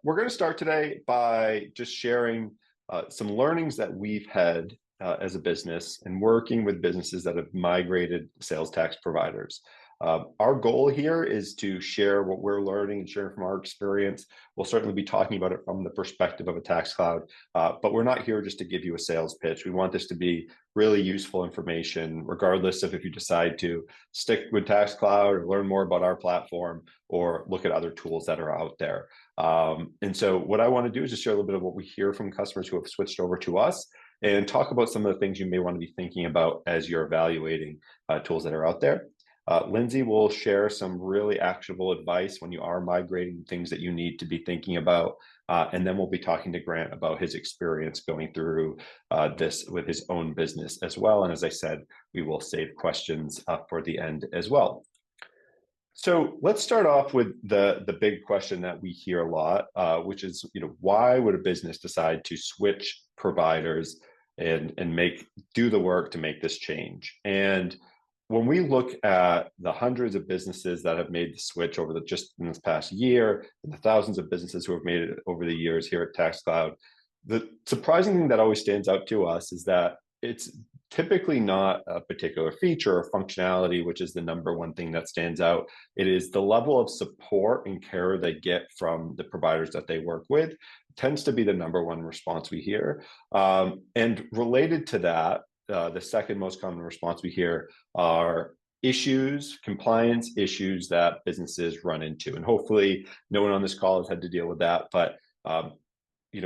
We're going to start today by just sharing some learnings that we've had as a business and working with businesses that have migrated sales tax providers. Our goal here is to share what we're learning and sharing from our experience. We'll certainly be talking about it from the perspective of a TaxCloud, but we're not here just to give you a sales pitch. We want this to be really useful information, regardless of if you decide to stick with TaxCloud or learn more about our platform or look at other tools that are out there. And so what I want to do is just share a little bit of what we hear from customers who have switched over to us and talk about some of the things you may want to be thinking about as you're evaluating tools that are out there. Lindsay will share some really actionable advice when you are migrating, things that you need to be thinking about. And then we'll be talking to Grant about his experience going through this with his own business as well. And as I said, we will save questions for the end as well. So let's start off with the big question that we hear a lot, which is, why would a business decide to switch providers and do the work to make this change? And when we look at the hundreds of businesses that have made the switch over just in this past year, and the thousands of businesses who have made it over the years here at TaxCloud, the surprising thing that always stands out to us is that it's typically not a particular feature or functionality, which is the number one thing that stands out. It is the level of support and care they get from the providers that they work with. It tends to be the number one response we hear. And related to that, the second most common response we hear are issues, compliance issues that businesses run into. And hopefully no one on this call has had to deal with that, but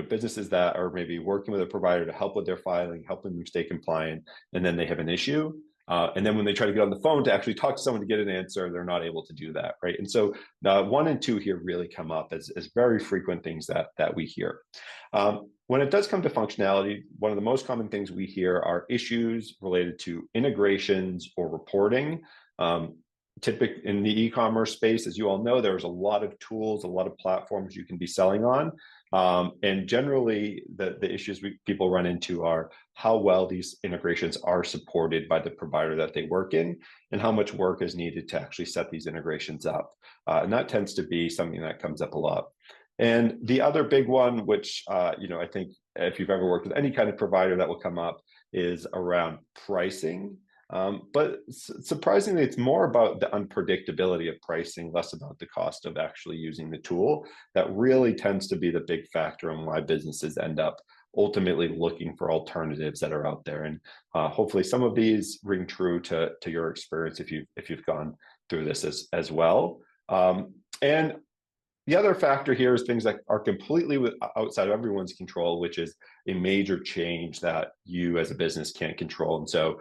businesses that are maybe working with a provider to help with their filing, helping them stay compliant, and then they have an issue. And then when they try to get on the phone to actually talk to someone to get an answer, they're not able to do that, right? And so 1 and 2 here really come up as very frequent things that we hear. When it does come to functionality, one of the most common things we hear are issues related to integrations or reporting. Typically in the e-commerce space, as you all know, there's a lot of tools, a lot of platforms you can be selling on. And generally, the issues people run into are how well these integrations are supported by the provider that they work in, and how much work is needed to actually set these integrations up. And that tends to be something that comes up a lot. And the other big one, which I think if you've ever worked with any kind of provider that will come up, is around pricing. But surprisingly, it's more about the unpredictability of pricing, less about the cost of actually using the tool. That really tends to be the big factor in why businesses end up ultimately looking for alternatives that are out there. And hopefully some of these ring true to your experience if you've gone through this as well. And the other factor here is things that are completely outside of everyone's control, which is a major change that you as a business can't control. And so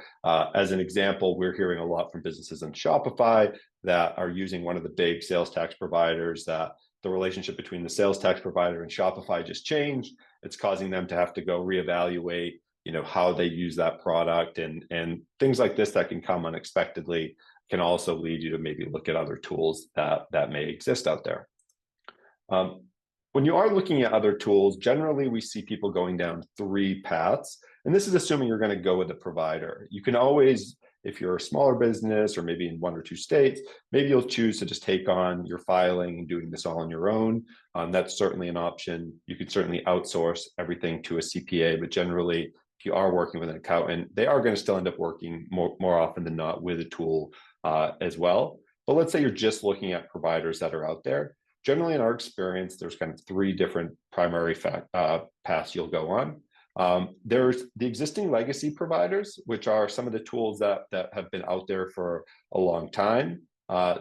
as an example, we're hearing a lot from businesses on Shopify that are using one of the big sales tax providers, that the relationship between the sales tax provider and Shopify just changed. It's causing them to have to go reevaluate, how they use that product, and things like this that can come unexpectedly can also lead you to maybe look at other tools that may exist out there. When you are looking at other tools, generally we see people going down 3 paths, and this is assuming you're going to go with a provider. You can always, if you're a smaller business or maybe in 1 or 2 states, maybe you'll choose to just take on your filing and doing this all on your own. That's certainly an option. You could certainly outsource everything to a CPA, but generally, if you are working with an accountant, they are going to still end up working more often than not with a tool as well. But let's say you're just looking at providers that are out there. Generally, in our experience, there's kind of 3 different primary paths you'll go on. There's the existing legacy providers, which are some of the tools that have been out there for a long time.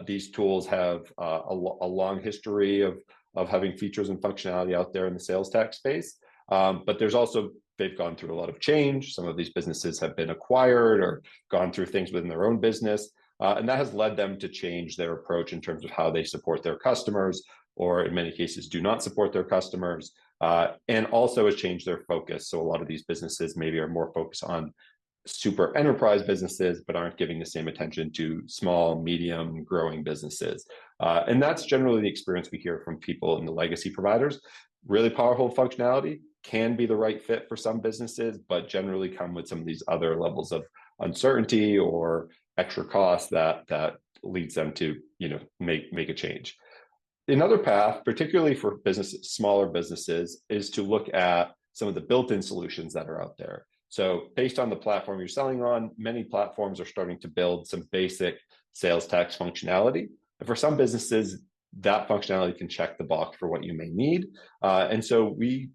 These tools have a long history of having features and functionality out there in the sales tax space. But there's also, they've gone through a lot of change. Some of these businesses have been acquired or gone through things within their own business. And that has led them to change their approach in terms of how they support their customers, or in many cases do not support their customers, and also has changed their focus. So a lot of these businesses maybe are more focused on super enterprise businesses, but aren't giving the same attention to small, medium, growing businesses. And that's generally the experience we hear from people in the legacy providers. Really powerful functionality, can be the right fit for some businesses, but generally come with some of these other levels of uncertainty or extra costs that leads them to make a change. Another path, particularly for businesses, smaller businesses, is to look at some of the built-in solutions that are out there. So based on the platform you're selling on, many platforms are starting to build some basic sales tax functionality. And for some businesses, that functionality can check the box for what you may need. And so we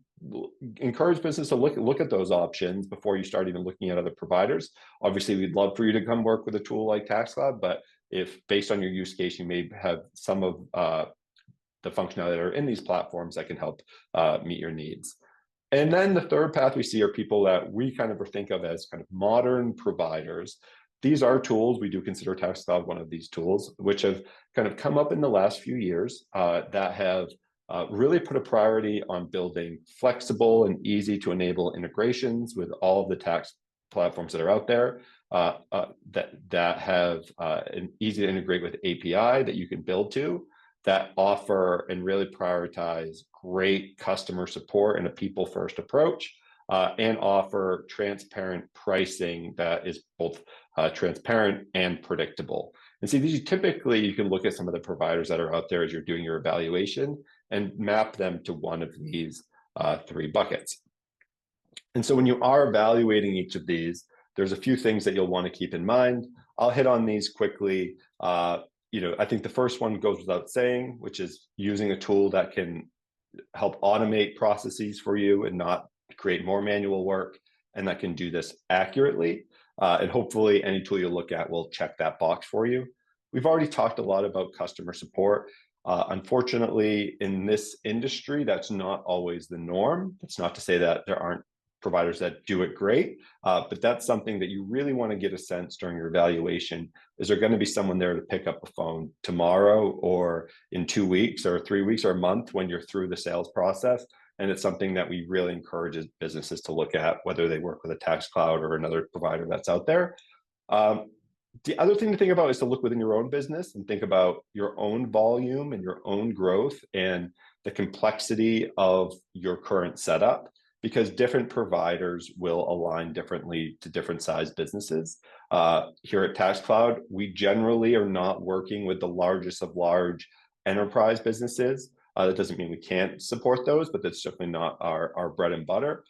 encourage business to look at those options before you start even looking at other providers. Obviously, we'd love for you to come work with a tool like TaxCloud, but if based on your use case, you may have some of the functionality that are in these platforms that can help meet your needs. And then the third path we see are people that we kind of think of as kind of modern providers. These are tools, we do consider TaxCloud one of these tools, which have kind of come up in the last few years that have really put a priority on building flexible and easy to enable integrations with all of the tax platforms that are out there that have an easy to integrate with API that you can build to, that offer and really prioritize great customer support and a people-first approach, and offer transparent pricing that is both transparent and predictable. And see, these typically, you can look at some of the providers that are out there as you're doing your evaluation and map them to one of these three buckets. And so when you are evaluating each of these, there's a few things that you'll want to keep in mind. I'll hit on these quickly. I think the first one goes without saying, which is using a tool that can help automate processes for you and not create more manual work, and that can do this accurately. And hopefully any tool you look at will check that box for you. We've already talked a lot about customer support. Unfortunately, in this industry, that's not always the norm. That's not to say that there aren't providers that do it great, but that's something that you really want to get a sense during your evaluation. Is there going to be someone there to pick up a phone tomorrow or in 2 weeks or 3 weeks or a month when you're through the sales process? And it's something that we really encourage businesses to look at, whether they work with a TaxCloud or another provider that's out there. The other thing to think about is to look within your own business and think about your own volume and your own growth and the complexity of your current setup, because different providers will align differently to different size businesses. Here at TaxCloud, we generally are not working with the largest of large enterprise businesses. That doesn't mean we can't support those, but that's certainly not our bread and butter.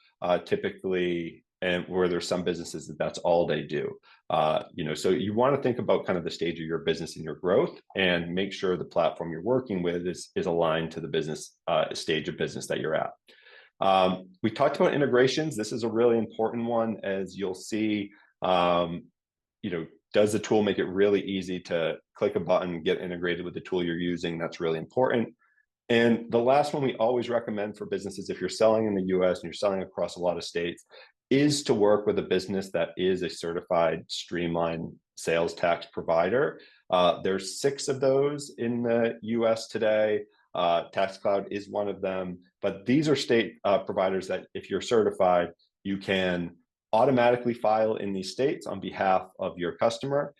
Typically, and where there's some businesses that's all they do. So you want to think about kind of the stage of your business and your growth, and make sure the platform you're working with is aligned to the business stage of business that you're at. We talked about integrations. This is a really important one, as you'll see. Does the tool make it really easy to click a button, get integrated with the tool you're using? That's really important. And the last one we always recommend for businesses, if you're selling in the US and you're selling across a lot of states, is to work with a business that is a certified streamlined sales tax provider. There's 6 of those in the US today. TaxCloud is one of them, but these are state providers that if you're certified, you can automatically file in these states on behalf of your customer.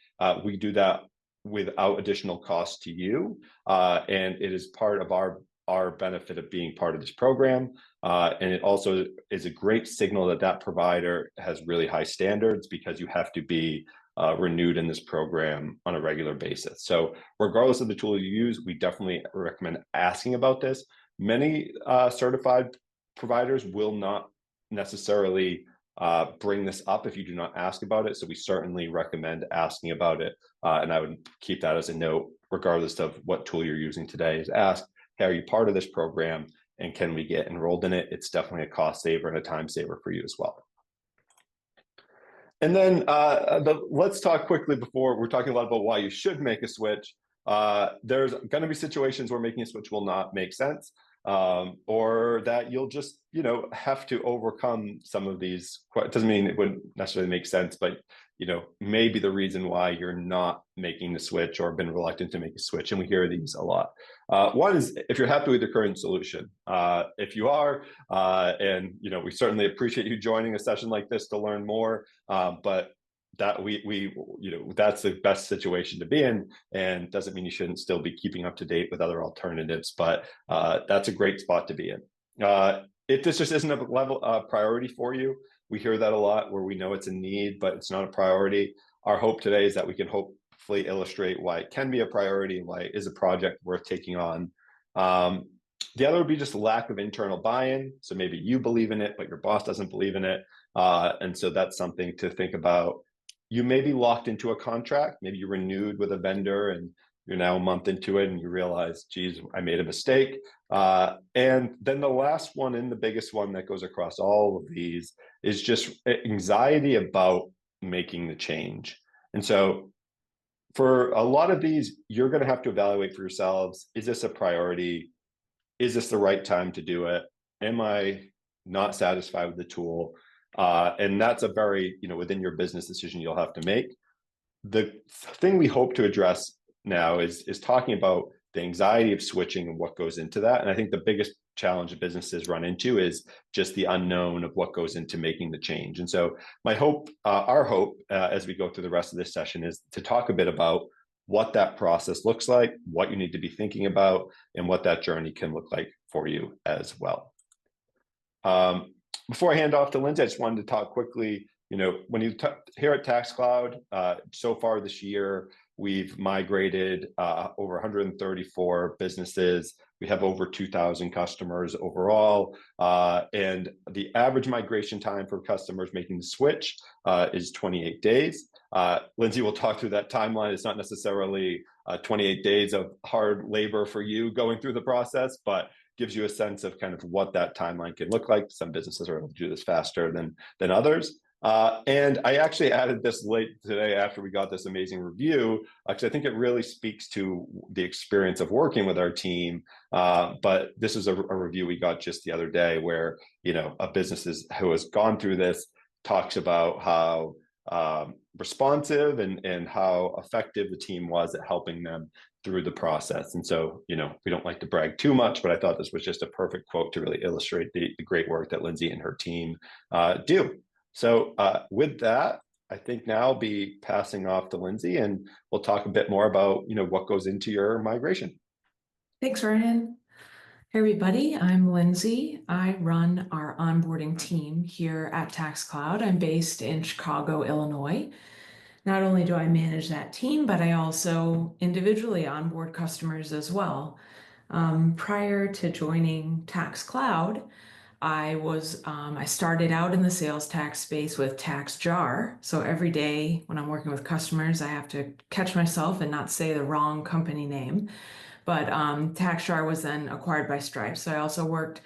We do that without additional cost to you, and it is part of our benefit of being part of this program. And it also is a great signal that that provider has really high standards, because you have to be renewed in this program on a regular basis. So regardless of the tool you use, we definitely recommend asking about this. Many certified providers will not necessarily bring this up if you do not ask about it. So we certainly recommend asking about it. And I would keep that as a note, regardless of what tool you're using today, is ask, hey, are you part of this program? And can we get enrolled in it? It's definitely a cost saver and a time saver for you as well. And then let's talk quickly, before we're talking a lot about why you should make a switch. There's going to be situations where making a switch will not make sense, or that you'll just, have to overcome some of these. It doesn't mean it wouldn't necessarily make sense, but, maybe the reason why you're not making the switch or been reluctant to make a switch. And we hear these a lot. One is if you're happy with the current solution. If you are, and, we certainly appreciate you joining a session like this to learn more, but that that's the best situation to be in, and doesn't mean you shouldn't still be keeping up to date with other alternatives, but that's a great spot to be in. If this just isn't a level priority for you, we hear that a lot, where we know it's a need, but it's not a priority. Our hope today is that we can hopefully illustrate why it can be a priority, why it is a project worth taking on. The other would be just lack of internal buy-in. So maybe you believe in it, but your boss doesn't believe in it. And so that's something to think about. You may be locked into a contract. Maybe you renewed with a vendor and you're now a month into it and you realize, geez, I made a mistake. And then the last one and the biggest one that goes across all of these is just anxiety about making the change. And so for a lot of these, you're going to have to evaluate for yourselves, is this a priority? Is this the right time to do it? Am I not satisfied with the tool? And that's a very, within your business decision you'll have to make. The thing we hope to address now is talking about the anxiety of switching and what goes into that. And I think the biggest challenge that businesses run into is just the unknown of what goes into making the change. And so my hope, our hope, as we go through the rest of this session is to talk a bit about what that process looks like, what you need to be thinking about, and what that journey can look like for you as well. Before I hand off to Lindsay, I just wanted to talk quickly. When you here at TaxCloud, so far this year, we've migrated over 134 businesses. We have over 2,000 customers overall. And the average migration time for customers making the switch is 28 days. Lindsay will talk through that timeline. It's not necessarily 28 days of hard labor for you going through the process, but gives you a sense of kind of what that timeline can look like. Some businesses are able to do this faster than others. And I actually added this late today after we got this amazing review, because I think it really speaks to the experience of working with our team. But this is a review we got just the other day where, a business who has gone through this talks about how responsive and how effective the team was at helping them through the process. And so, we don't like to brag too much, but I thought this was just a perfect quote to really illustrate the great work that Lindsay and her team do. So with that, I think now I'll be passing off to Lindsay and we'll talk a bit more about, what goes into your migration. Thanks, Ryan. Hey, everybody, I'm Lindsay. I run our onboarding team here at TaxCloud. I'm based in Chicago, Illinois. Not only do I manage that team, but I also individually onboard customers as well. Prior to joining TaxCloud, I started out in the sales tax space with TaxJar. So every day when I'm working with customers, I have to catch myself and not say the wrong company name. But TaxJar was then acquired by Stripe. So I also worked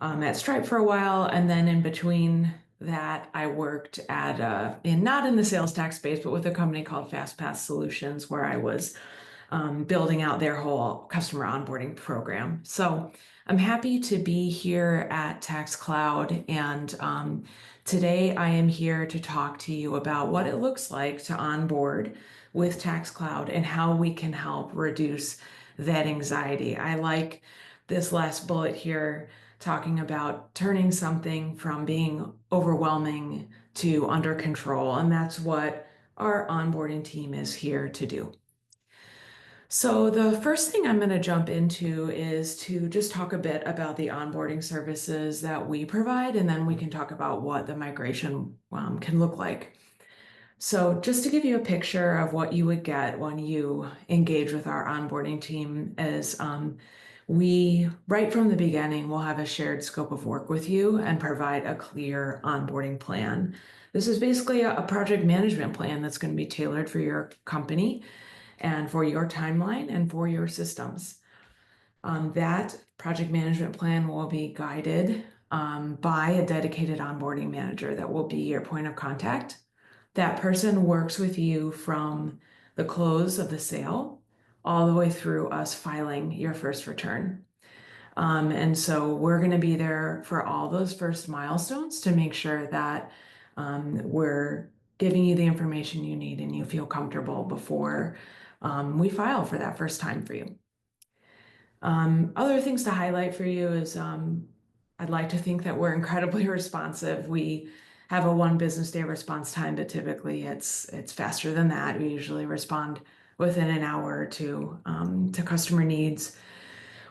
at Stripe for a while. And then in between that, I worked at, not in the sales tax space, but with a company called FastPass Solutions, where I was building out their whole customer onboarding program. So I'm happy to be here at TaxCloud, and today I am here to talk to you about what it looks like to onboard with TaxCloud and how we can help reduce that anxiety. I like this last bullet here talking about turning something from being overwhelming to under control, and that's what our onboarding team is here to do. So the first thing I'm going to jump into is to just talk a bit about the onboarding services that we provide, and then we can talk about what the migration can look like. So just to give you a picture of what you would get when you engage with our onboarding team is we, right from the beginning, will have a shared scope of work with you and provide a clear onboarding plan. This is basically a project management plan that's going to be tailored for your company and for your timeline and for your systems. That project management plan will be guided by a dedicated onboarding manager that will be your point of contact. That person works with you from the close of the sale all the way through us filing your first return. And so we're going to be there for all those first milestones to make sure that we're giving you the information you need and you feel comfortable before we file for that first time for you. Other things to highlight for you is I'd like to think that we're incredibly responsive. We have a 1 business day response time, but typically it's faster than that. We usually respond within an hour or two to customer needs.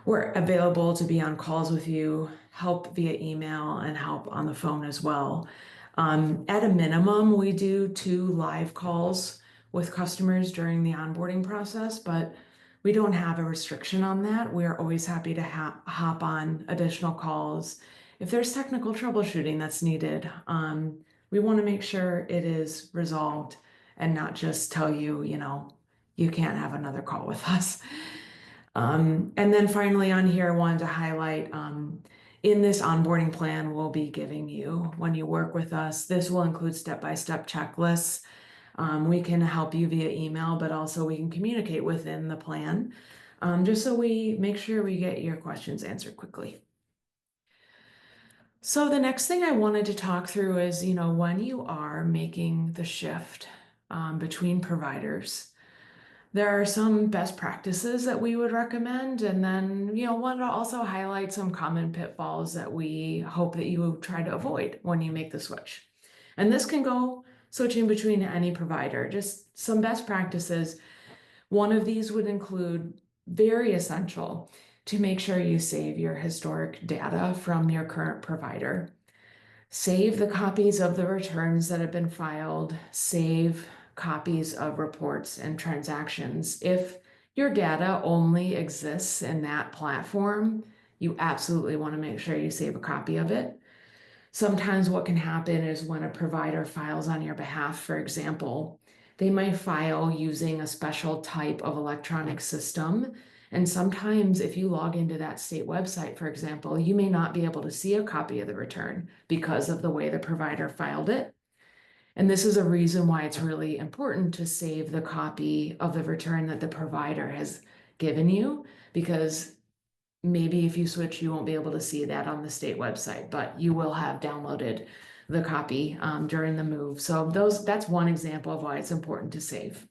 We're available to be on calls with you, help via email, and help on the phone as well. At a minimum, we do 2 live calls with customers during the onboarding process, but We don't have a restriction on that. We're always happy to hop on additional calls. If there's technical troubleshooting that's needed, we want to make sure it is resolved and not just tell you, you can't have another call with us. And then finally on here, I wanted to highlight, in this onboarding plan we'll be giving you when you work with us, this will include step-by-step checklists. We can help you via email, but also we can communicate within the plan, just so we make sure we get your questions answered quickly. So the next thing I wanted to talk through is, when you are making the shift between providers, there are some best practices that we would recommend, and then, want to also highlight some common pitfalls that we hope that you try to avoid when you make the switch. And this can go switching between any provider, just some best practices. One of these would include, very essential, to make sure you save your historic data from your current provider. Save the copies of the returns that have been filed, save copies of reports and transactions. If your data only exists in that platform, you absolutely want to make sure you save a copy of it. Sometimes what can happen is when a provider files on your behalf, for example, they might file using a special type of electronic system. And sometimes if you log into that state website, for example, you may not be able to see a copy of the return because of the way the provider filed it. And this is a reason why it's really important to save the copy of the return that the provider has given you, because maybe if you switch, you won't be able to see that on the state website, but you will have downloaded the copy during the move. So that's one example of why it's important to save.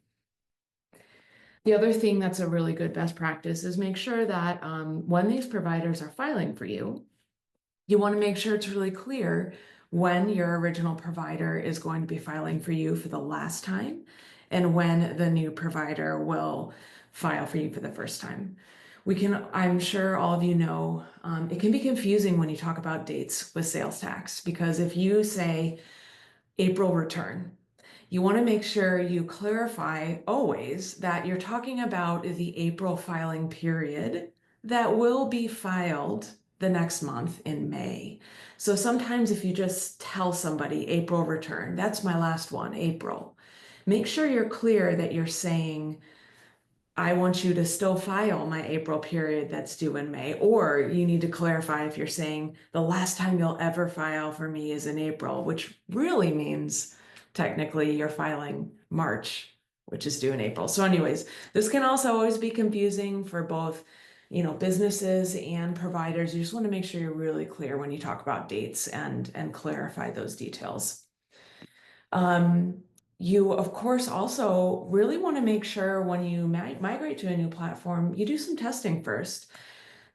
The other thing that's a really good best practice is make sure that when these providers are filing for you, you want to make sure it's really clear when your original provider is going to be filing for you for the last time and when the new provider will file for you for the first time. I'm sure all of you know, it can be confusing when you talk about dates with sales tax, because if you say April return, you want to make sure you clarify always that you're talking about the April filing period that will be filed the next month in May. So sometimes if you just tell somebody April return, that's my last one, April, make sure you're clear that you're saying, I want you to still file my April period that's due in May. Or you need to clarify if you're saying the last time you'll ever file for me is in April, which really means technically you're filing March, which is due in April. So anyways, this can also always be confusing for both, businesses and providers. You just want to make sure you're really clear when you talk about dates and clarify those details. You, of course, also really want to make sure when you migrate to a new platform, you do some testing first.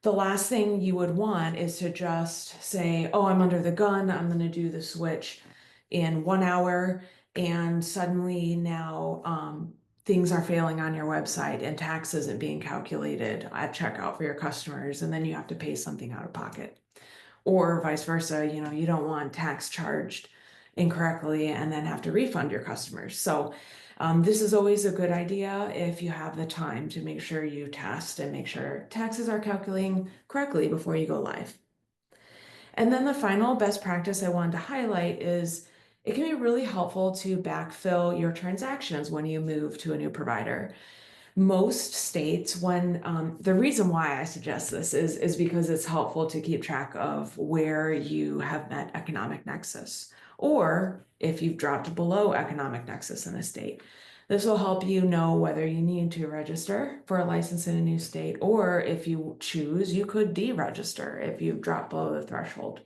The last thing you would want is to just say, oh, I'm under the gun, I'm going to do the switch in 1 hour, and suddenly now things are failing on your website and tax isn't being calculated at checkout for your customers, and then you have to pay something out of pocket. Or vice versa, you don't want tax charged incorrectly and then have to refund your customers. So this is always a good idea if you have the time to make sure you test and make sure taxes are calculating correctly before you go live. And then the final best practice I wanted to highlight is it can be really helpful to backfill your transactions when you move to a new provider. Most states, the reason why I suggest this is because it's helpful to keep track of where you have met economic nexus, or if you've dropped below economic nexus in a state. This will help you know whether you need to register for a license in a new state, or if you choose, you could deregister if you've dropped below the threshold.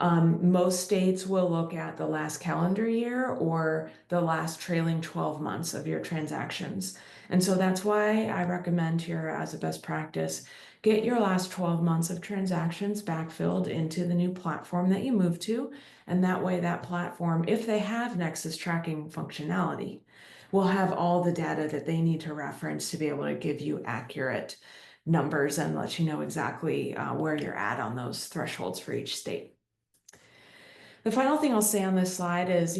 Most states will look at the last calendar year or the last trailing 12 months of your transactions. And so that's why I recommend here as a best practice, get your last 12 months of transactions backfilled into the new platform that you move to. And that way that platform, if they have Nexus tracking functionality, will have all the data that they need to reference to be able to give you accurate numbers and let you know exactly where you're at on those thresholds for each state. The final thing I'll say on this slide is,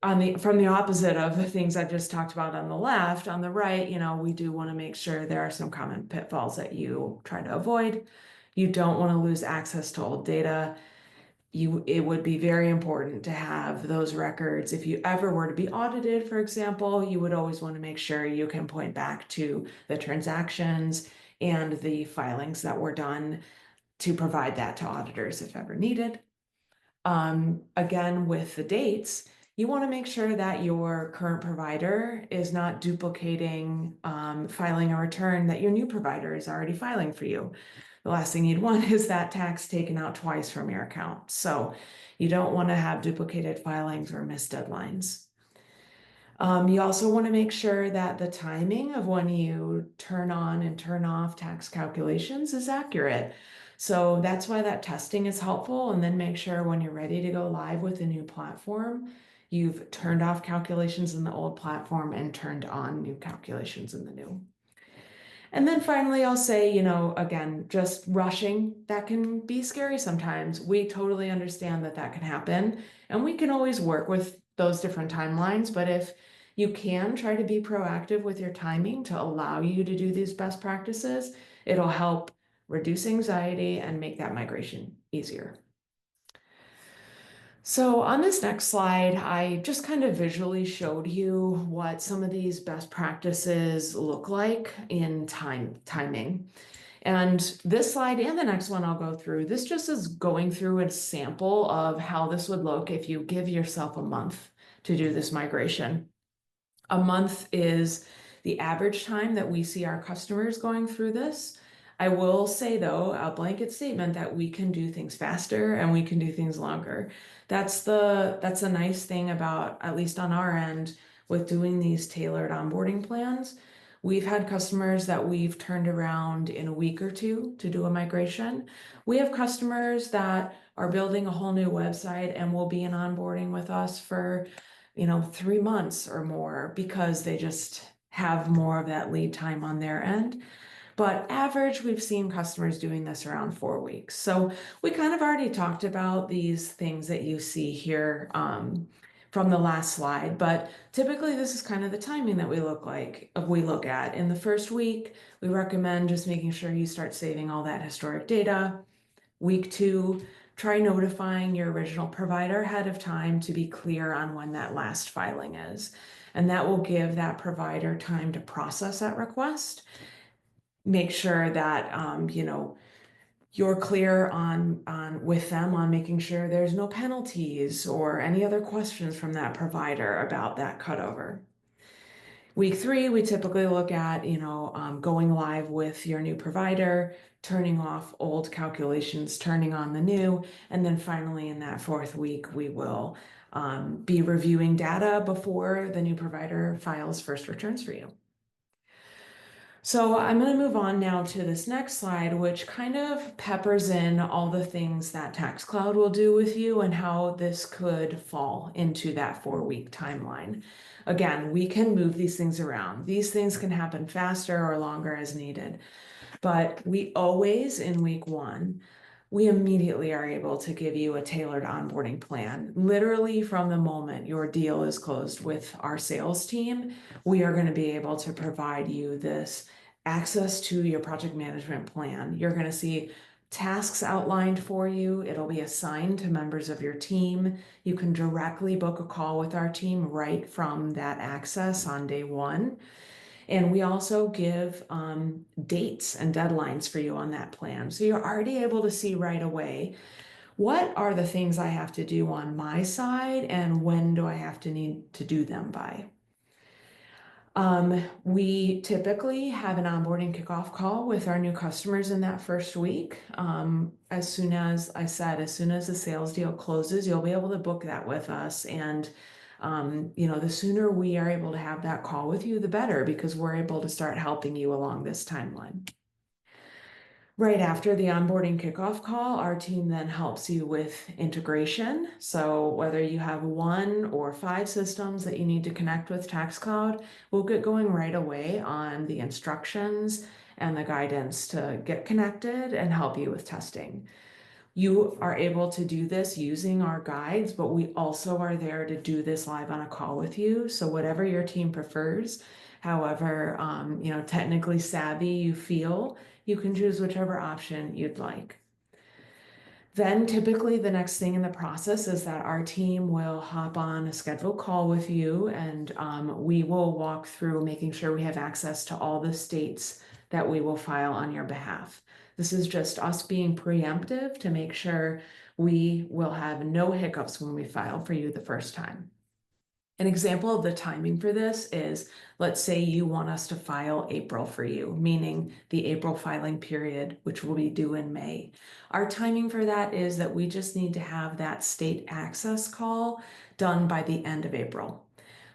from the opposite of the things I've just talked about on the left, on the right, we do want to make sure there are some common pitfalls that you try to avoid. You don't want to lose access to old data. It would be very important to have those records. If you ever were to be audited, for example, you would always want to make sure you can point back to the transactions and the filings that were done to provide that to auditors if ever needed. Again, with the dates, you want to make sure that your current provider is not duplicating filing a return that your new provider is already filing for you. The last thing you'd want is that tax taken out twice from your account. So you don't want to have duplicated filings or missed deadlines. You also want to make sure that the timing of when you turn on and turn off tax calculations is accurate. So that's why that testing is helpful. And then make sure when you're ready to go live with a new platform, you've turned off calculations in the old platform and turned on new calculations in the new. And then finally, I'll say, again, just rushing, that can be scary sometimes. We totally understand that that can happen, and we can always work with those different timelines. But if you can try to be proactive with your timing to allow you to do these best practices, it'll help reduce anxiety and make that migration easier. So on this next slide, I just kind of visually showed you what some of these best practices look like in timing. And this slide and the next one I'll go through, this just is going through a sample of how this would look if you give yourself a month to do this migration. A month is the average time that we see our customers going through this. I will say, though, a blanket statement that we can do things faster and we can do things longer. That's a nice thing about, at least on our end, with doing these tailored onboarding plans. We've had customers that we've turned around in a week or two to do a migration. We have customers that are building a whole new website and will be in onboarding with us for 3 months or more because they just have more of that lead time on their end. But average, we've seen customers doing this around 4 weeks. So we kind of already talked about these things that you see here from the last slide, but typically this is kind of the timing that we look at. In the first week, we recommend just making sure you start saving all that historic data. Week 2, try notifying your original provider ahead of time to be clear on when that last filing is. And that will give that provider time to process that request. Make sure that you're clear on with them on making sure there's no penalties or any other questions from that provider about that cutover. Week 3, we typically look at going live with your new provider, turning off old calculations, turning on the new, and then finally in that 4th week we will be reviewing data before the new provider files first returns for you. So I'm going to move on now to this next slide, which kind of peppers in all the things that TaxCloud will do with you and how this could fall into that 4-week timeline. Again, we can move these things around. These things can happen faster or longer as needed. But we always, in week 1, we immediately are able to give you a tailored onboarding plan. Literally from the moment your deal is closed with our sales team, we are going to be able to provide you this access to your project management plan. You're going to see tasks outlined for you. It'll be assigned to members of your team. You can directly book a call with our team right from that access on day 1. And we also give dates and deadlines for you on that plan. So you're already able to see right away, what are the things I have to do on my side and when do I need to do them by? We typically have an onboarding kickoff call with our new customers in that first week. As soon as the sales deal closes, you'll be able to book that with us. And the sooner we are able to have that call with you, the better, because we're able to start helping you along this timeline. Right after the onboarding kickoff call, our team then helps you with integration. So whether you have 1 or 5 systems that you need to connect with TaxCloud, we'll get going right away on the instructions and the guidance to get connected and help you with testing. You are able to do this using our guides, but we also are there to do this live on a call with you. So whatever your team prefers, however, technically savvy you feel, you can choose whichever option you'd like. Then typically the next thing in the process is that our team will hop on a scheduled call with you, and we will walk through making sure we have access to all the states that we will file on your behalf. This is just us being preemptive to make sure we will have no hiccups when we file for you the first time. An example of the timing for this is, let's say you want us to file April for you, meaning the April filing period, which will be due in May. Our timing for that is that we just need to have that state access call done by the end of April.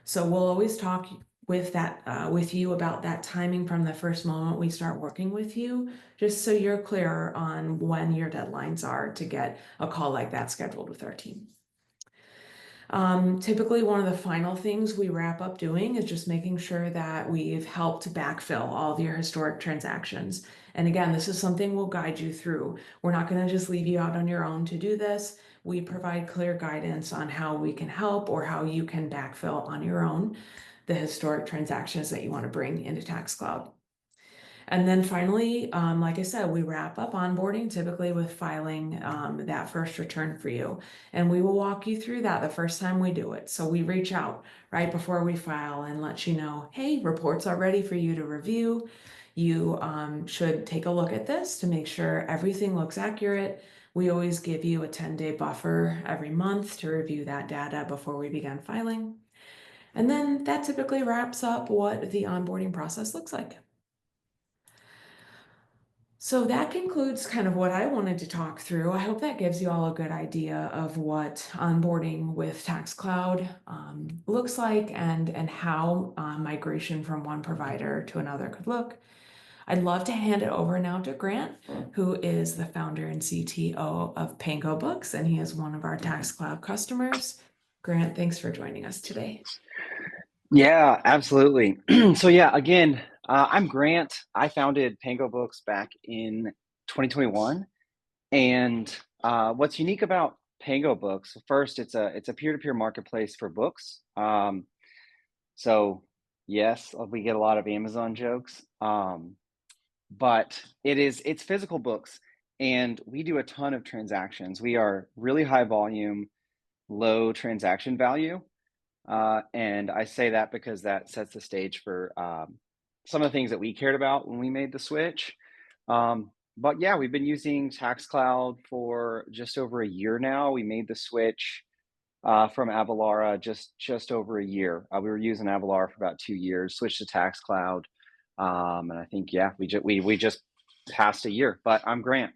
So we'll always talk with you about that timing from the first moment we start working with you, just so you're clear on when your deadlines are to get a call like that scheduled with our team. Typically, one of the final things we wrap up doing is just making sure that we've helped backfill all of your historic transactions. And again, this is something we'll guide you through. We're not going to just leave you out on your own to do this. We provide clear guidance on how we can help or how you can backfill on your own the historic transactions that you want to bring into TaxCloud. And then finally, like I said, we wrap up onboarding typically with filing that first return for you. And we will walk you through that the first time we do it. So we reach out right before we file and let you know, hey, reports are ready for you to review. You should take a look at this to make sure everything looks accurate. We always give you a 10-day buffer every month to review that data before we begin filing. And then that typically wraps up what the onboarding process looks like. So that concludes kind of what I wanted to talk through. I hope that gives you all a good idea of what onboarding with TaxCloud looks like and how migration from one provider to another could look. I'd love to hand it over now to Grant, who is the founder and CTO of PangoBooks, and he is one of our TaxCloud customers. Grant, thanks for joining us today. Yeah, absolutely. So yeah, again, I'm Grant. I founded PangoBooks back in 2021. And what's unique about PangoBooks, first, it's a peer-to-peer marketplace for books. So yes, we get a lot of Amazon jokes, but it's physical books, and we do a ton of transactions. We are really high volume, low transaction value. And I say that because that sets the stage for some of the things that we cared about when we made the switch. But yeah, we've been using TaxCloud for just over a year now. We made the switch from Avalara just over a year. We were using Avalara for about 2 years, switched to TaxCloud, and I think we just passed a year. But I'm Grant.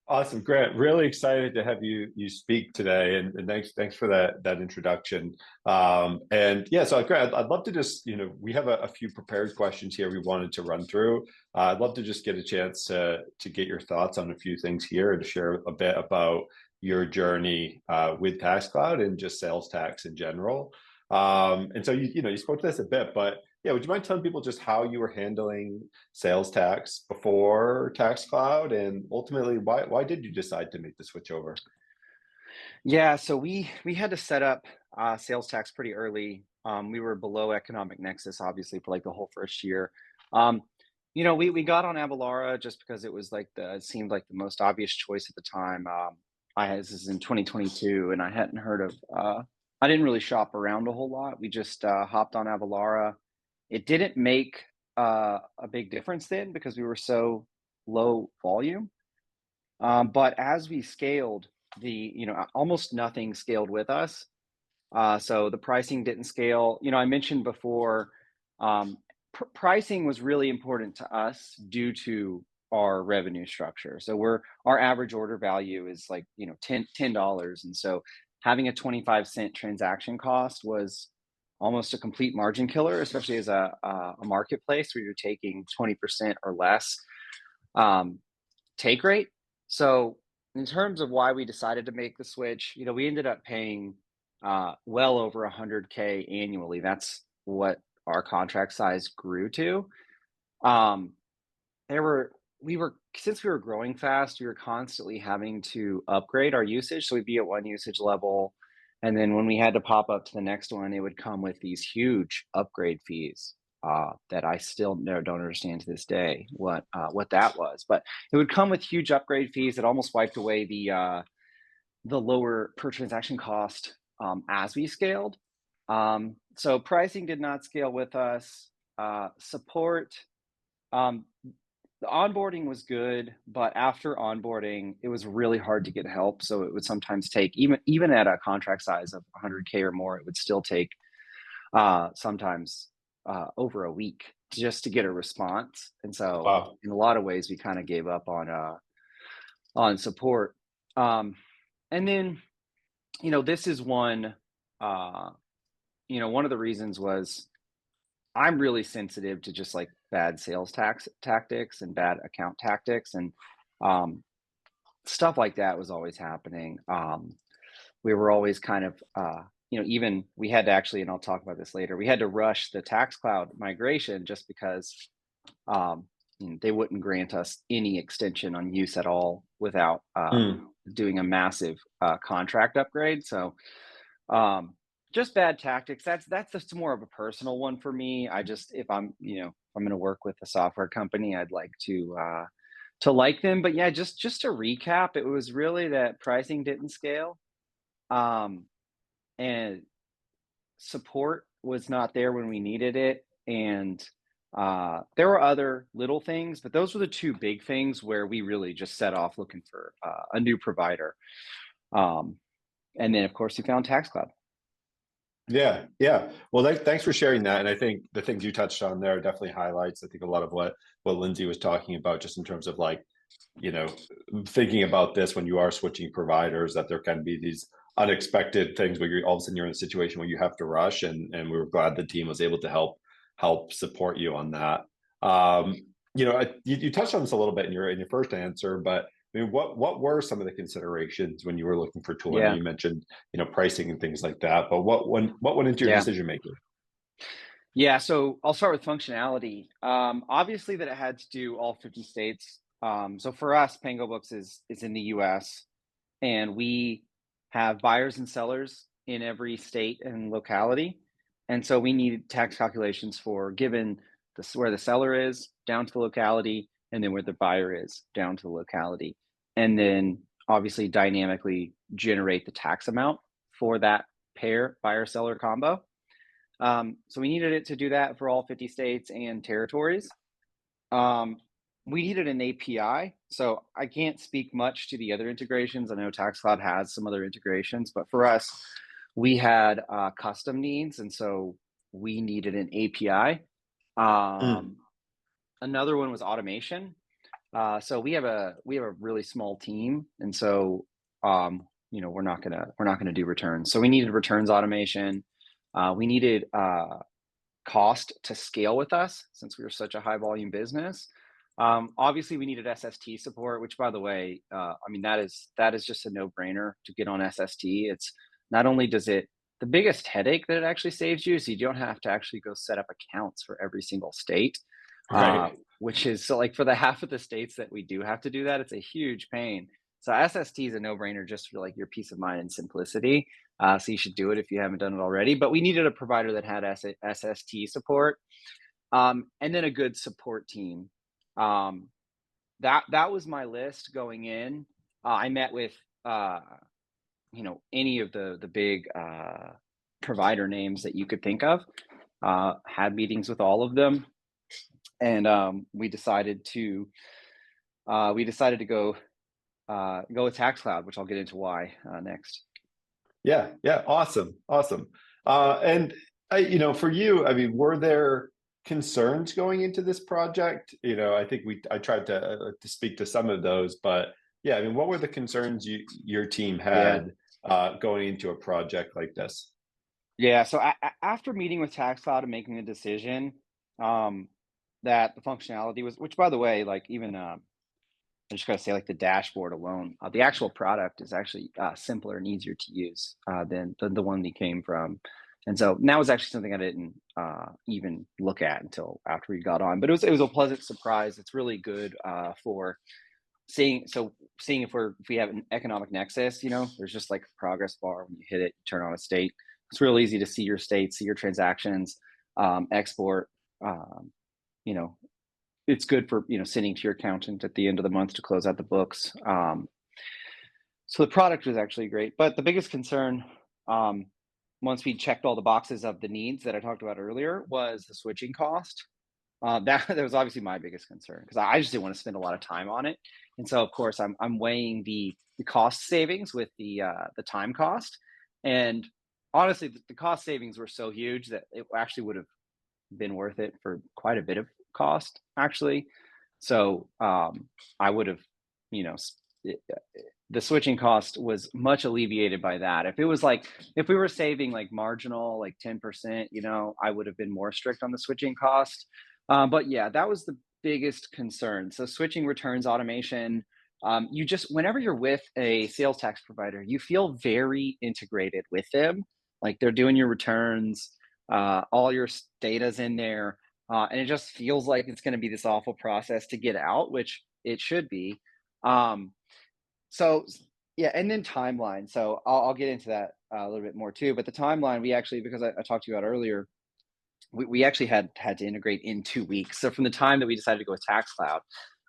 Awesome, Grant. Really excited to have you speak today, and thanks for that introduction. And yeah, so Grant, I'd love to just we have a few prepared questions here we wanted to run through. I'd love to just get a chance to get your thoughts on a few things here and to share a bit about your journey with TaxCloud and just sales tax in general. And so you spoke to this a bit, but yeah, would you mind telling people just how you were handling sales tax before TaxCloud, and ultimately why did you decide to make the switch over? Yeah, so we had to set up sales tax pretty early. We were below economic nexus, obviously, for like the whole first year. Um, we got on Avalara just because it seemed like the most obvious choice at the time. This is in 2022, and I didn't really shop around a whole lot. We just hopped on Avalara. It didn't make a big difference then because we were so low volume. But as we scaled, almost nothing scaled with us. So the pricing didn't scale. I mentioned before, pricing was really important to us due to our revenue structure. So our average order value is like, $10. And so having a 25-cent transaction cost was almost a complete margin killer, especially as a marketplace where you're taking 20% or less take rate. So in terms of why we decided to make the switch, we ended up paying well over $100K annually. That's what our contract size grew to. There were since we were growing fast, we were constantly having to upgrade our usage. So we'd be at one usage level, and then when we had to pop up to the next one, it would come with these huge upgrade fees that I still don't understand to this day what that was. But it would come with huge upgrade fees that almost wiped away the lower per transaction cost as we scaled. So pricing did not scale with us. Support. The onboarding was good, but after onboarding, it was really hard to get help. So it would sometimes take, even at a contract size of 100K or more, it would still take sometimes over a week just to get a response. And so Wow. in a lot of ways, we kind of gave up on support. And then, this is one, one of the reasons was I'm really sensitive to just like bad sales tactics and bad account tactics, and stuff like that was always happening. We were always kind of, even we had to actually, and I'll talk about this later, we had to rush the TaxCloud migration just because they wouldn't grant us any extension on use at all without doing a massive contract upgrade. So just bad tactics. That's just more of a personal one for me. I just, if I'm going to work with a software company, I'd like to like them. But yeah, just to recap, it was really that pricing didn't scale, and support was not there when we needed it, and there were other little things, but those were the two big things where we really just set off looking for a new provider. And then of course we found TaxCloud. Yeah. Well, thanks for sharing that. And I think the things you touched on there definitely highlights, I think, a lot of what Lindsay was talking about, just in terms of like, thinking about this when you are switching providers, that there can be these unexpected things where all of a sudden you're in a situation where you have to rush, and we were glad the team was able to help support you on that. You touched on this a little bit in your first answer, but I mean, what were some of the considerations when you were looking for tooling? Yeah. You mentioned, pricing and things like that, but what went into your decision making? Yeah, so I'll start with functionality. Obviously, that it had to do all 50 states. So for us, PangoBooks is in the US, and we have buyers and sellers in every state and locality. And so we need tax calculations for given where the seller is down to the locality, and then where the buyer is down to the locality. And then obviously dynamically generate the tax amount for that pair buyer-seller combo. So we needed it to do that for all 50 states and territories. We needed an API. So I can't speak much to the other integrations. I know TaxCloud has some other integrations, but for us, we had custom needs. And so we needed an API. Another one was automation. So we have a really small team. And so, we're not gonna do returns. So we needed returns automation. We needed cost to scale with us since we were such a high volume business. Obviously we needed SST support, which, by the way, that is just a no-brainer to get on SST. It's not only does it, the biggest headache that it actually saves you is you don't have to actually go set up accounts for every single state. Right. Which is, so like for the half of the states that we do have to do that, it's a huge pain. So SST is a no-brainer just for like your peace of mind and simplicity. So you should do it if you haven't done it already. But we needed a provider that had SST support, and then a good support team. That was my list going in. I met with any of the big provider names that you could think of. Had meetings with all of them, and we decided to go with TaxCloud, which I'll get into why next. Yeah. Awesome. And for you, I mean, were there concerns going into this project? I think I tried to speak to some of those, but yeah, I mean, what were the concerns your team had going into a project like this? Yeah. So after meeting with TaxCloud and making a decision, that the functionality was, which, by the way, like even I just gotta say, like the dashboard alone, the actual product is actually simpler and easier to use than the one that came from And so that was actually something I didn't even look at until after we got on. But it was a pleasant surprise. It's really good for seeing if we have an economic nexus. There's just like a progress bar. When you hit it, you turn on a state. It's real easy to see your state, see your transactions, export. You know, it's good for sending to your accountant at the end of the month to close out the books. So the product was actually great, but the biggest concern, once we checked all the boxes of the needs that I talked about earlier, was the switching cost. That was obviously my biggest concern, because I just didn't want to spend a lot of time on it. And so of course I'm weighing the cost savings with the time cost. And honestly, the cost savings were so huge that it actually would have been worth it for quite a bit of cost, actually. So I would have, the switching cost was much alleviated by that. If we were saving like marginal, like 10%, I would have been more strict on the switching cost. But yeah, that was the biggest concern. So switching returns automation, whenever you're with a sales tax provider, you feel very integrated with them. Like they're doing your returns, all your data's in there, and it just feels like it's going to be this awful process to get out, which it should be. So yeah, and then timeline. So I'll get into that a little bit more too. But the timeline, we actually, because I talked to you about earlier, we actually had to integrate in 2 weeks. So from the time that we decided to go with TaxCloud,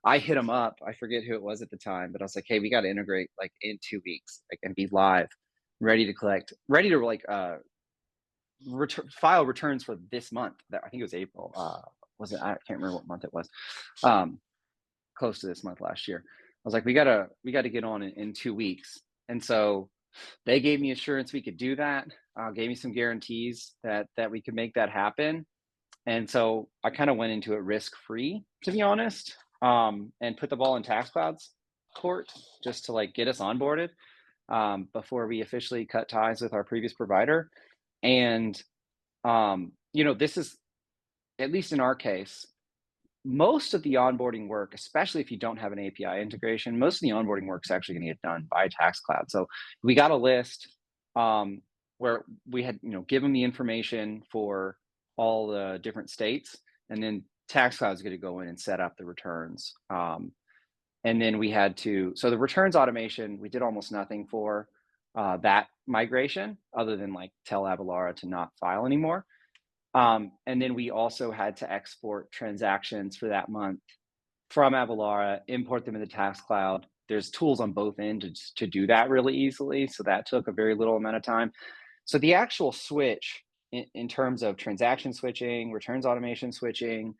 I hit them up. I forget who it was at the time, but I was like, hey, we got to integrate like in 2 weeks, like, and be live, ready to collect, ready to like file returns for this month. I think it was April. Was it? I can't remember what month it was. Close to this month last year. I was like, we gotta get on in 2 weeks. And so they gave me assurance we could do that. Gave me some guarantees that we could make that happen. And so I kind of went into it risk-free, to be honest, and put the ball in TaxCloud's court just to like get us onboarded before we officially cut ties with our previous provider. And this is, at least in our case, most of the onboarding work, especially if you don't have an API integration, most of the onboarding work is actually going to get done by TaxCloud. So we got a list where we had, give them the information for all the different states, and then TaxCloud is going to go in and set up the returns. And then we had to, so the returns automation, we did almost nothing for that migration other than like tell Avalara to not file anymore. And then we also had to export transactions for that month from Avalara, import them into TaxCloud. There's tools on both ends to do that really easily. So that took a very little amount of time. So the actual switch in terms of transaction switching, returns automation switching,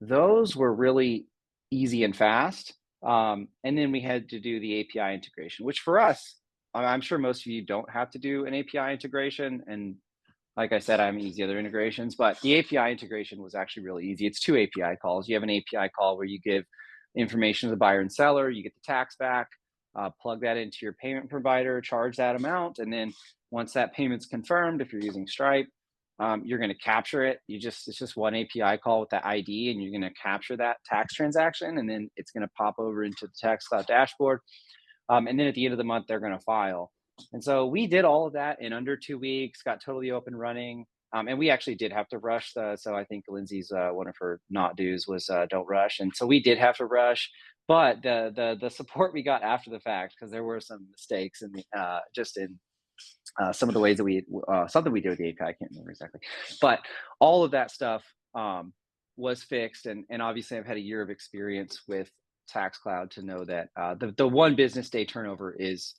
those were really easy and fast. And then we had to do the API integration, which for us, I'm sure most of you don't have to do an API integration. And like I said, I'm easy other integrations, but the API integration was actually really easy. It's 2 API calls. You have an API call where you give information to the buyer and seller, you get the tax back, plug that into your payment provider, charge that amount. And then once that payment's confirmed, if you're using Stripe, you're going to capture it. It's just one API call with that ID, and you're going to capture that tax transaction, and then it's going to pop over into the TaxCloud dashboard. And then at the end of the month, they're going to file. And so we did all of that in under 2 weeks, got totally open running. And we actually did have to rush. So I think Lindsay's one of her not do's was don't rush. And so we did have to rush. But the support we got after the fact, because there were some mistakes in some of the ways that something we did with the API, I can't remember exactly. But all of that stuff was fixed. And obviously I've had a year of experience with TaxCloud to know that the 1 business day turnover is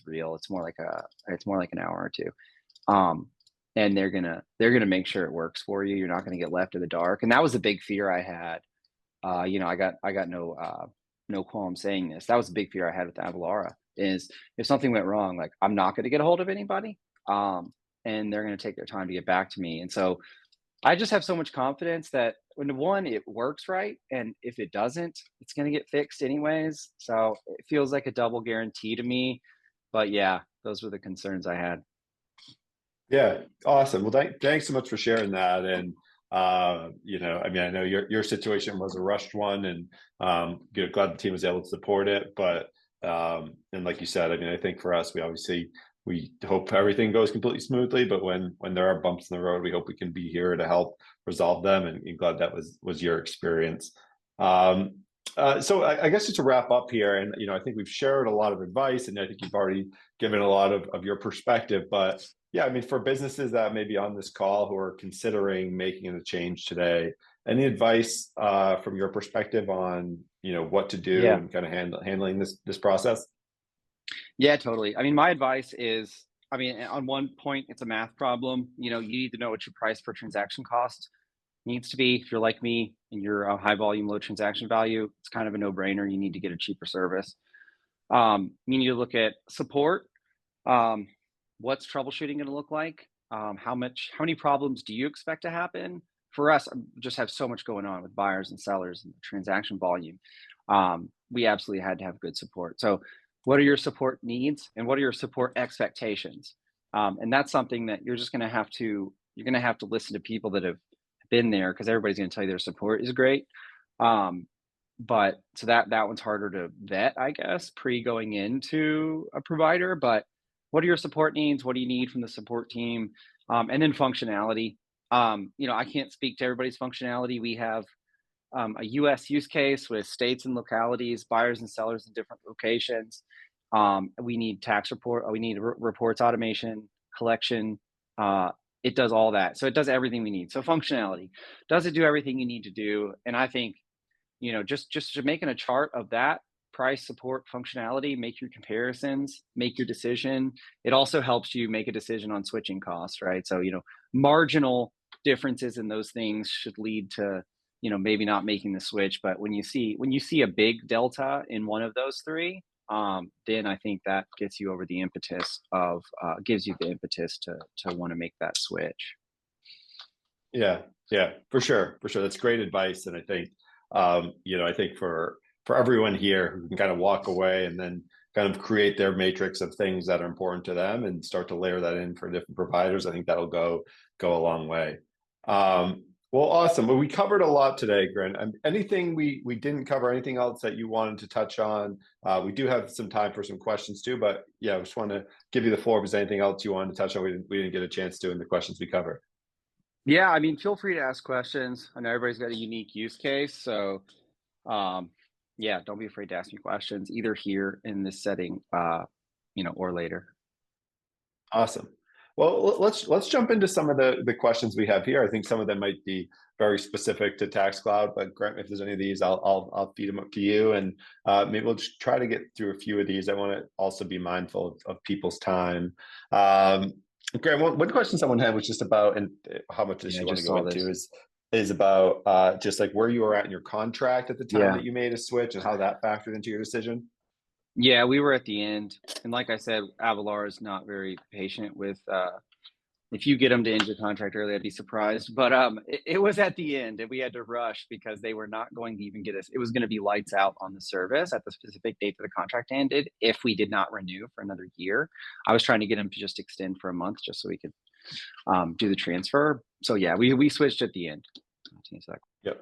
real. It's more like an hour or two, and they're gonna make sure it works for you. You're not gonna get left in the dark, and that was a big fear I had. I got no qualm saying this. That was a big fear I had with Avalara. Is if something went wrong, like I'm not gonna get a hold of anybody, and they're gonna take their time to get back to me. And so I just have so much confidence that when it works right, and if it doesn't, it's going to get fixed anyways. So it feels like a double guarantee to me. But yeah, those were the concerns I had. Yeah, awesome. Well, thanks so much for sharing that. And I know your situation was a rushed one, and glad the team was able to support it. But and like you said, I think for us, we hope everything goes completely smoothly, but when there are bumps in the road, we hope we can be here to help resolve them, and glad that was your experience. So I guess just to wrap up here, and I think we've shared a lot of advice, and I think you've already given a lot of your perspective, but yeah, I mean, for businesses that may be on this call who are considering making a change today, any advice from your perspective on what to do and kind of handling this process? Yeah, totally. I mean, my advice is, I mean, on one point, it's a math problem. You need to know what your price per transaction cost needs to be. If you're like me and you're a high volume, low transaction value, it's kind of a no-brainer. You need to get a cheaper service. You need to look at support. What's troubleshooting going to look like? How many problems do you expect to happen? For us, just have so much going on with buyers and sellers and transaction volume. We absolutely had to have good support. So what are your support needs and what are your support expectations? And that's something that you're going to have to listen to people that have been there, because everybody's going to tell you their support is great. But so that one's harder to vet, I guess, pre going into a provider. But what are your support needs? What do you need from the support team? And then functionality. I can't speak to everybody's functionality. We have a US use case with states and localities, buyers and sellers in different locations. We need tax report. We need reports automation, collection. It does all that. So it does everything we need. So functionality, does it do everything you need to do? And I think, just making a chart of that price, support, functionality, make your comparisons, make your decision. It also helps you make a decision on switching costs, right? So, marginal differences in those things should lead to, maybe not making the switch. But when you see a big delta in one of those three, then I think that gets you over the impetus of, gives you the impetus to want to make that switch. Yeah, for sure. That's great advice. And I think, I think for everyone here who can kind of walk away and then kind of create their matrix of things that are important to them and start to layer that in for different providers, I think that'll go a long way. Well, awesome. Well, we covered a lot today, Grant. Anything we didn't cover, anything else that you wanted to touch on? We do have some time for some questions too, but yeah, I just want to give you the floor if there's anything else you wanted to touch on we didn't get a chance to in the questions we covered. Yeah, I mean, feel free to ask questions. I know everybody's got a unique use case, so yeah, don't be afraid to ask me questions either here in this setting, or later. Awesome. Well, let's jump into some of the questions we have here. I think some of them might be very specific to TaxCloud, but Grant, if there's any of these, I'll feed them up to you, and maybe we'll just try to get through a few of these. I want to also be mindful of people's time. Grant, one question someone had was just about, and how much does you want to go into is about just like where you were at in your contract at the time that you made a switch and how that factored into your decision. Yeah, we were at the end, and like I said, Avalar is not very patient with. If you get them to end your contract early, I'd be surprised. But it was at the end, and we had to rush because they were not going to even get us. It was going to be lights out on the service at the specific date that the contract ended if we did not renew for another year. I was trying to get them to just extend for a month just so we could do the transfer. So yeah, we switched at the end. Yep.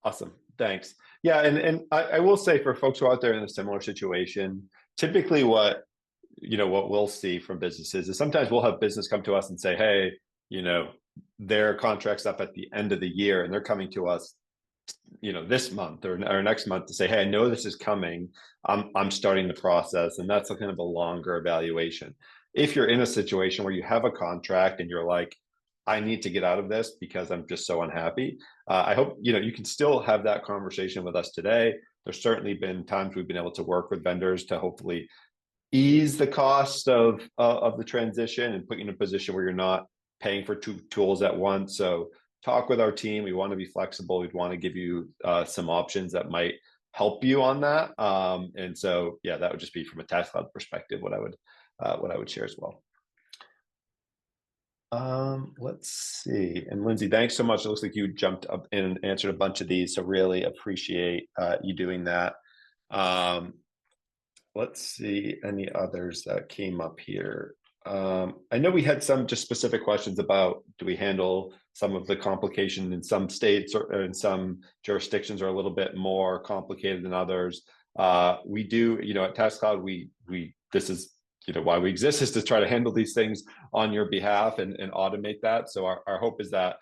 Awesome. Thanks. Yeah, and I will say for folks who are out there in a similar situation, typically what we'll see from businesses is sometimes we'll have business come to us and say, hey, their contract's up at the end of the year and they're coming to us, this month or next month to say, hey, I know this is coming. I'm starting the process. And that's kind of a longer evaluation. If you're in a situation where you have a contract and you're like, I need to get out of this because I'm just so unhappy. I hope, you can still have that conversation with us today. There's certainly been times we've been able to work with vendors to hopefully ease the cost of the transition and put you in a position where you're not paying for two tools at once. So talk with our team. We want to be flexible. We'd want to give you some options that might help you on that. And so, yeah, that would just be from a TaxCloud perspective, what I would share as well. Let's see. And Lindsay, thanks so much. It looks like you jumped up and answered a bunch of these, so really appreciate you doing that. Let's see any others that came up here. I know we had some just specific questions about, do we handle some of the complication in some states or in some jurisdictions are a little bit more complicated than others. We do, at TaxCloud, this is why we exist, is to try to handle these things on your behalf and automate that. So our hope is that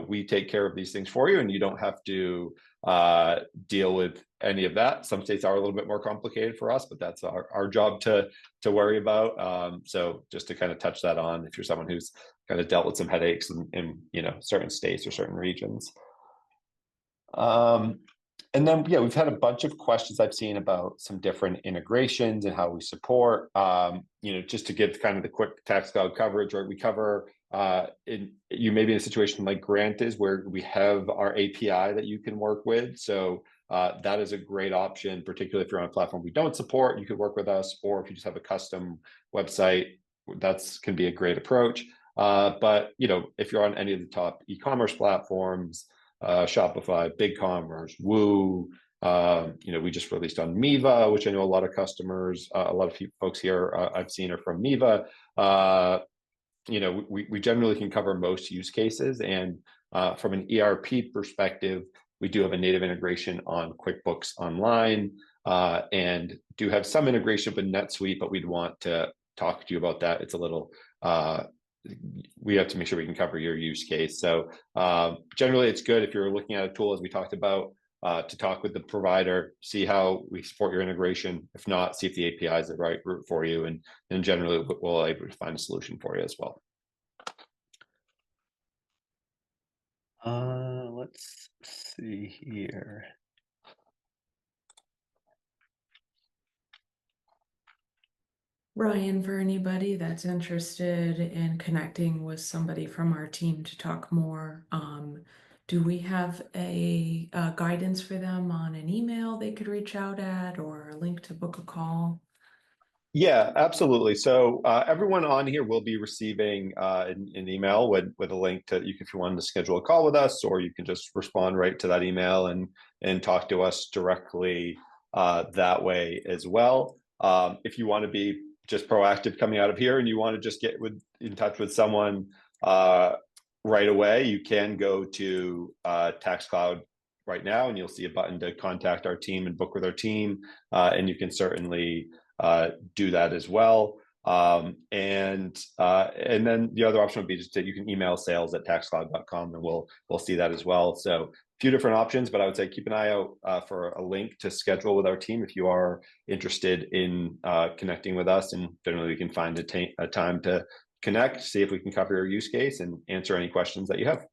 we take care of these things for you, and you don't have to deal with any of that. Some states are a little bit more complicated for us, but that's our job to worry about. So just to kind of touch that on, if you're someone who's kind of dealt with some headaches in certain states or certain regions. And then, yeah, we've had a bunch of questions I've seen about some different integrations and how we support. Just to give kind of the quick TaxCloud coverage, right? We cover, you may be in a situation like Grant is, where we have our API that you can work with. So that is a great option, particularly if you're on a platform we don't support. You could work with us, or if you just have a custom website, that's can be a great approach. But if you're on any of the top e-commerce platforms, Shopify, BigCommerce, Woo, we just released on Miva, which I know a lot of customers, a lot of folks here I've seen are from Miva. We generally can cover most use cases, and from an ERP perspective, we do have a native integration on QuickBooks Online, and do have some integration with NetSuite, but we'd want to talk to you about that. It's a little we have to make sure we can cover your use case. So generally, it's good if you're looking at a tool, as we talked about, to talk with the provider, see how we support your integration. If not, see if the API is the right route for you, and generally we'll able to find a solution for you as well. Let's see here. Ryan, for anybody that's interested in connecting with somebody from our team to talk more, do we have a guidance for them on an email they could reach out at, or a link to book a call? Yeah, absolutely. So everyone on here will be receiving an email with a link to if you wanted to schedule a call with us, or you can just respond right to that email and talk to us directly that way as well. If you want to be just proactive coming out of here and you want to just get in touch with someone right away, you can go to TaxCloud right now, and you'll see a button to contact our team and book with our team, and you can certainly do that as well. And then the other option would be just that you can email sales@taxcloud.com, and we'll see that as well. So a few different options, but I would say keep an eye out for a link to schedule with our team if you are interested in connecting with us, and generally we can find a time to connect, see if we can cover your use case and answer any questions that you have.